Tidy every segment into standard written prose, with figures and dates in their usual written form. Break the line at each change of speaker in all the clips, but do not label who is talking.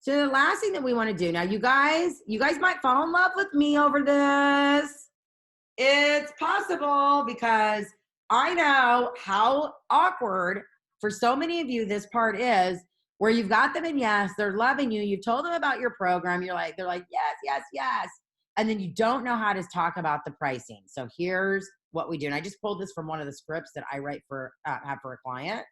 So the last thing that we want to do now, you guys might fall in love with me over this. It's possible because I know how awkward for so many of you this part is where you've got them in yes, they're loving you. You've told them about your program. They're like, yes, yes, yes. And then you don't know how to talk about the pricing. So here's what we do. And I just pulled this from one of the scripts that I write for, have for a client.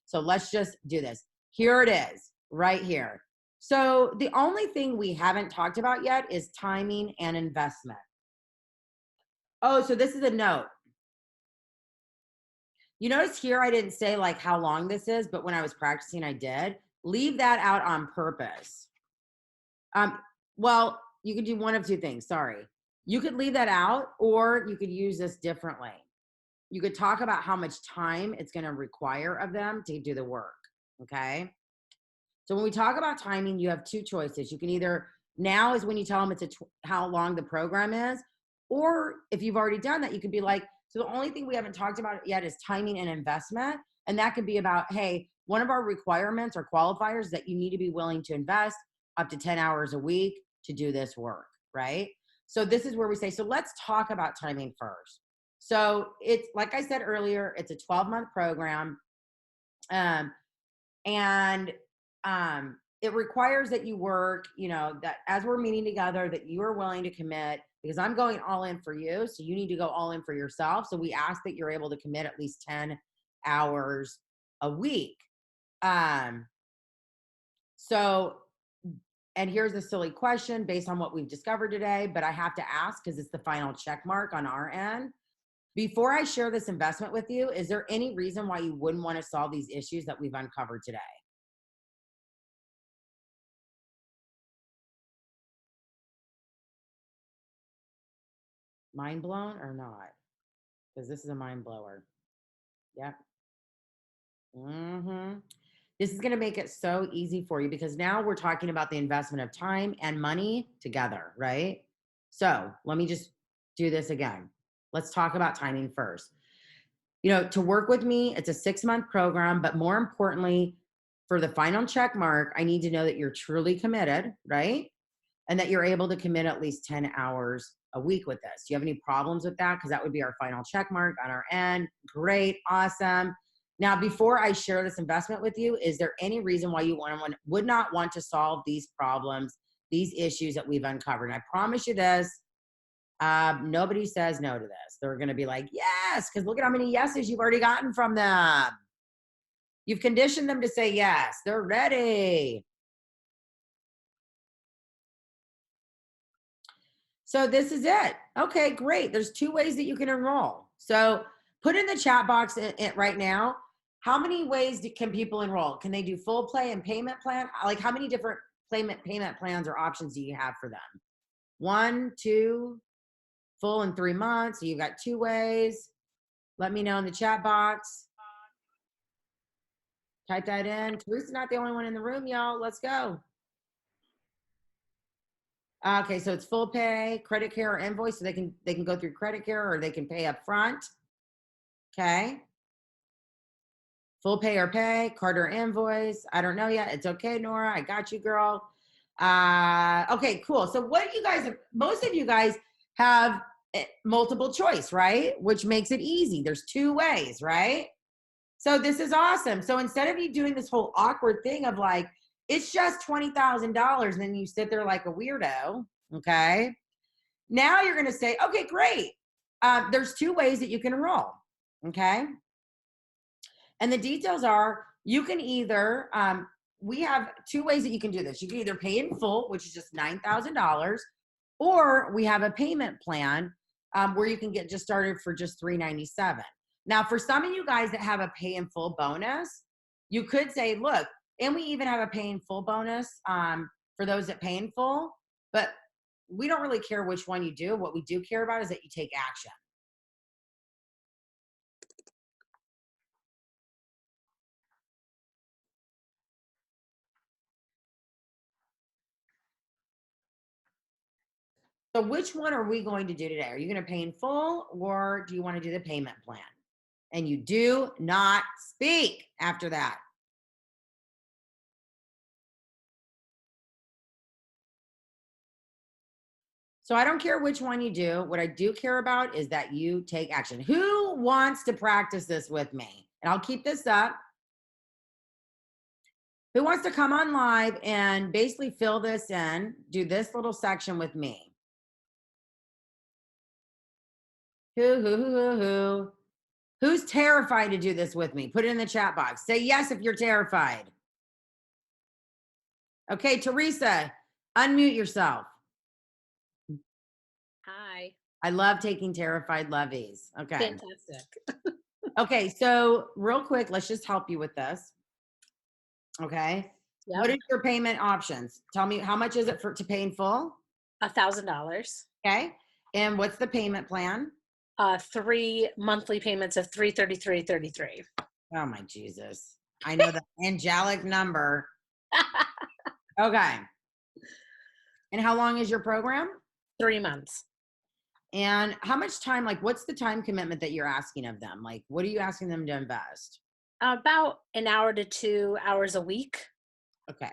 So let's just do this. Here it is right here. So the only thing we haven't talked about yet is timing and investment. Oh, so this is a note. You notice here I didn't say like how long this is, but when I was practicing, I did. Leave that out on purpose. Um, well, you could do one of two things. Sorry. You could leave that out, or you could use this differently. You could talk about how much time it's going to require of them to do the work. Okay. So when we talk about timing, you have two choices. You can either now is when you tell them how long the program is, or if you've already done that, you could be like, so the only thing we haven't talked about yet is timing and investment. And that could be about, hey, one of our requirements or qualifiers that you need to be willing to invest up to 10 hours a week to do this work, right? So this is where we say, so let's talk about timing first. So it's like I said earlier, it's a 12-month program. Um, and it requires that you work, that as we're meeting together, that you are willing to commit because I'm going all in for you. So you need to go all in for yourself. So we ask that you're able to commit at least 10 hours a week. Um, so, and here's a silly question based on what we've discovered today, but I have to ask because it's the final check mark on our end. Before I share this investment with you, is there any reason why you wouldn't want to solve these issues that we've uncovered today? Mind blown or not? Because this is a mind blower. Yep. This is going to make it so easy for you because now we're talking about the investment of time and money together, right? So let me just do this again. Let's talk about timing first. To work with me, it's a 6-month program, but more importantly, for the final check mark, I need to know that you're truly committed, right? And that you're able to commit at least 10 hours a week with this. Do you have any problems with that? Because that would be our final check mark on our end. Great, awesome. Now, before I share this investment with you, is there any reason why you would not want to solve these problems, these issues that we've uncovered? And I promise you this, nobody says no to this. They're going to be like, yes, because look at how many yeses you've already gotten from them. You've conditioned them to say yes. They're ready. So this is it. Okay, great. There's two ways that you can enroll. So put in the chat box right now. How many ways can people enroll? Can they do full play and payment plan? Like how many different payment plans or options do you have for them? 1, 2, full in 3 months. So you've got two ways. Let me know in the chat box. Type that in. Teresa's not the only one in the room, y'all. Let's go. Okay, so it's full pay, credit care, or invoice, so they can go through credit care or they can pay up front. Okay. Full pay or pay, card or invoice. I don't know yet. It's okay, Nora. I got you, girl. Okay, cool. So most of you guys have multiple choice, right? Which makes it easy. There's two ways, right? So this is awesome. So instead of you doing this whole awkward thing of like, it's just $20,000, and then you sit there like a weirdo, okay? Now you're going to say, okay, great. There's two ways that you can enroll, okay? And the details are you can either, we have two ways that you can do this. You can either pay in full, which is just $9,000, or we have a payment plan where you can get just started for just $397. Now, for some of you guys that have a pay in full bonus, you could say, look, and we even have a pay in full bonus for those that pay in full, but we don't really care which one you do. What we do care about is that you take action. So which one are we going to do today? Are you going to pay in full or do you want to do the payment plan? And you do not speak after that. So I don't care which one you do. What I do care about is that you take action. Who wants to practice this with me? And I'll keep this up. Who wants to come on live and basically fill this in, do this little section with me? Who? Who's terrified to do this with me? Put it in the chat box. Say yes if you're terrified. Okay, Teresa, unmute yourself.
Hi.
I love taking terrified lovies. Okay.
Fantastic.
Okay, so real quick, let's just help you with this. Okay.
Yep.
What is your payment options? Tell me, how much is it to pay in full?
$1,000.
Okay. And what's the payment plan?
3 monthly payments of $333.33.
Oh my Jesus. I know the angelic number. Okay. And how long is your program?
3 months.
And how much time, like what's the time commitment that you're asking of them? Like, what are you asking them to invest?
About an hour to 2 hours a week.
Okay.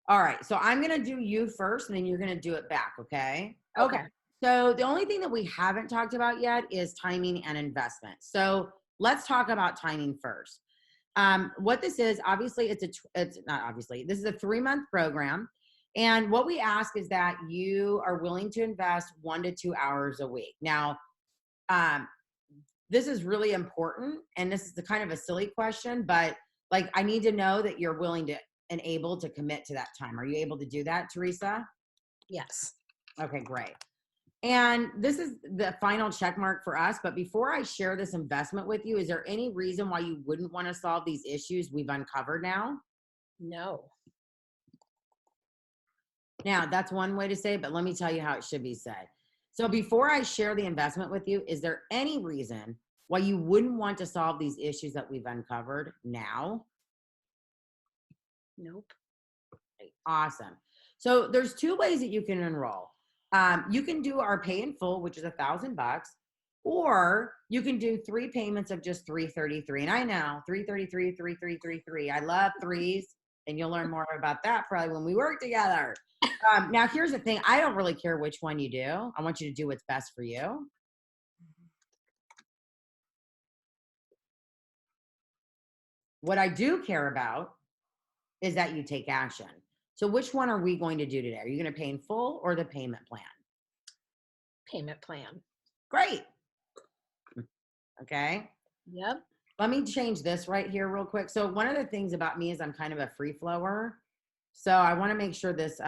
All right. So I'm going to do you first and then you're going to do it back. Okay.
Okay.
So the only thing that we haven't talked about yet is timing and investment. So let's talk about timing first. What this is, obviously, it's not obviously, this is a 3-month program. And what we ask is that you are willing to invest 1 to 2 hours a week. Now, this is really important. And this is the kind of a silly question, but like, I need to know that you're willing to and able to commit to that time. Are you able to do that, Teresa?
Yes.
Okay, great. And this is the final check mark for us. But before I share this investment with you, is there any reason why you wouldn't want to solve these issues we've uncovered now?
No.
Now, that's one way to say it, but let me tell you how it should be said. So before I share the investment with you, is there any reason why you wouldn't want to solve these issues that we've uncovered now?
Nope.
Awesome. So there's 2 ways that you can enroll. You can do our pay in full, which is $1,000, or you can do 3 payments of just $333. And I know 333, 3333. I love threes, and you'll learn more about that probably when we work together. Now, here's the thing. I don't really care which one you do. I want you to do what's best for you. What I do care about is that you take action. So which one are we going to do today? Are you going to pay in full or the payment plan?
Payment plan.
Great. Okay.
Yep.
Let me change this right here real quick. So one of the things about me is I'm kind of a free flower. So I want to make sure this,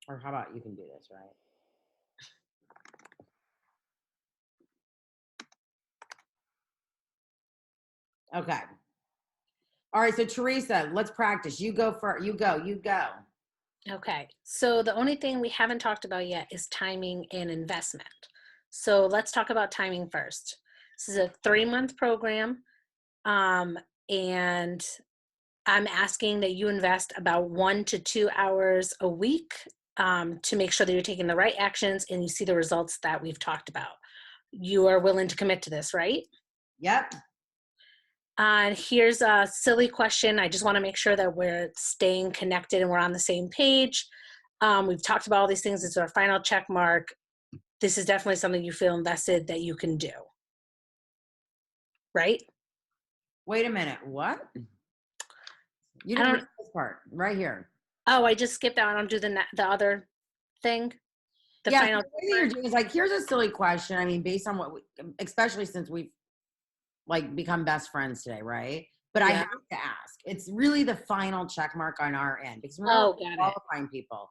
or how about you can do this, right? Okay. All right. So Teresa, let's practice. You go first. You go.
Okay. So the only thing we haven't talked about yet is timing and investment. So let's talk about timing first. This is a 3-month program. And I'm asking that you invest about 1 to 2 hours a week to make sure that you're taking the right actions and you see the results that we've talked about. You are willing to commit to this, right?
Yep.
And here's a silly question. I just want to make sure that we're staying connected and we're on the same page. We've talked about all these things. It's our final check mark. This is definitely something you feel invested that you can do. Right?
Wait a minute. What? You didn't read this part right here.
Oh, I just skipped out. I don't do the other thing. The final.
So what you're doing is like, here's a silly question. I mean, based on what we, especially since we've like become best friends today, right? But I have to ask. It's really the final check mark on our end because we're qualifying people.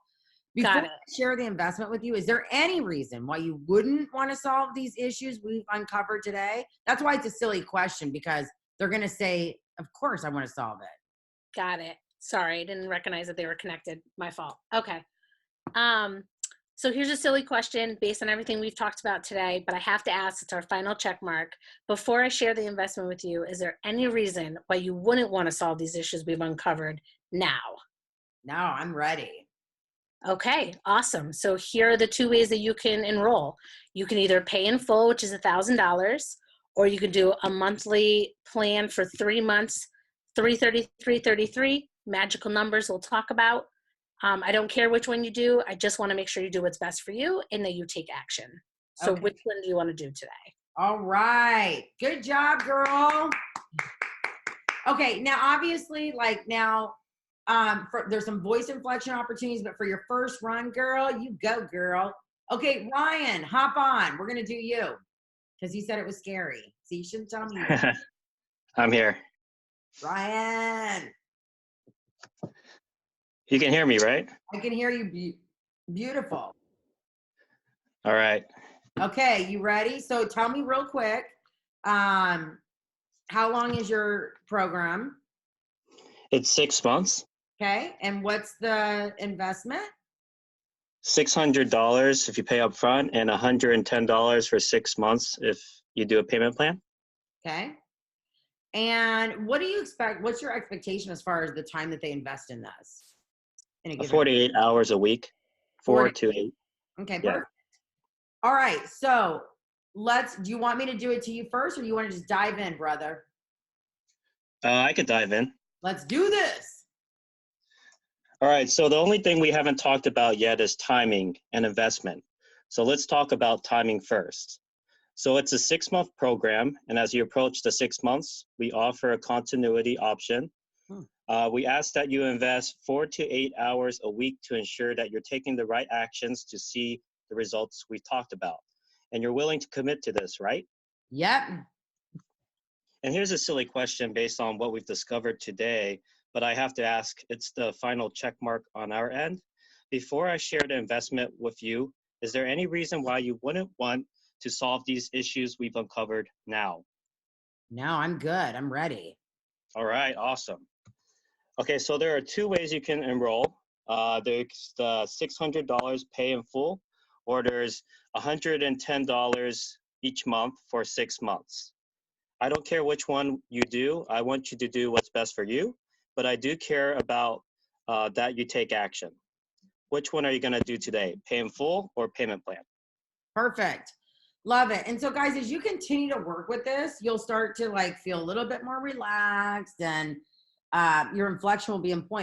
Before I share the investment with you, is there any reason why you wouldn't want to solve these issues we've uncovered today? That's why it's a silly question, because they're going to say, of course I want to solve it.
Got it. Sorry, I didn't recognize that they were connected. My fault. Okay. So here's a silly question based on everything we've talked about today, but I have to ask, it's our final check mark. Before I share the investment with you, is there any reason why you wouldn't want to solve these issues we've uncovered now?
No, I'm ready.
Okay, awesome. So here are the two ways that you can enroll. You can either pay in full, which is $1,000, or you can do a monthly plan for 3 months, 333.33, magical numbers we'll talk about. I don't care which one you do. I just want to make sure you do what's best for you and that you take action. So
Okay.
which one do you want to do today?
All right. Good job, girl. Okay. Now, obviously, like now, there's some voice inflection opportunities, but for your first run, girl, you go, girl. Okay, Ryan, hop on. We're gonna do you because you said it was scary. So you shouldn't tell me.
I'm here.
Ryan,
You can hear me, right?
I can hear you. Beautiful.
All right.
Okay, you ready? So tell me real quick. How long is your program?
It's 6 months,
Okay, and what's the investment?
$600 if you pay up front, and $110 for 6 months if you do a payment plan.
Okay. And what do you expect? What's your expectation as far as the time that they invest in this? In a given
48 hours a week, 4
40.
to 8.
Okay,
Yeah.
perfect. All right. So do you want me to do it to you first or you want to just dive in, brother?
I could dive in.
Let's do this.
All right. So the only thing we haven't talked about yet is timing and investment. So let's talk about timing first. So it's a 6-month program, and as you approach the 6 months, we offer a continuity option. We ask that you invest 4 to 8 hours a week to ensure that you're taking the right actions to see the results we've talked about. And you're willing to commit to this, right?
Yep.
And here's a silly question based on what we've discovered today, but I have to ask, it's the final check mark on our end. Before I share the investment with you, is there any reason why you wouldn't want to solve these issues we've uncovered now?
No, I'm good. I'm ready.
All right, awesome. Okay, so there are 2 ways you can enroll. There's the $600 pay in full, or there's $110 each month for 6 months. I don't care which one you do. I want you to do what's best for you, but I do care about that you take action. Which one are you going to do today? Pay in full or payment plan?
Perfect. Love it. And so guys, as you continue to work with this, you'll start to like feel a little bit more relaxed and your inflection will be in point.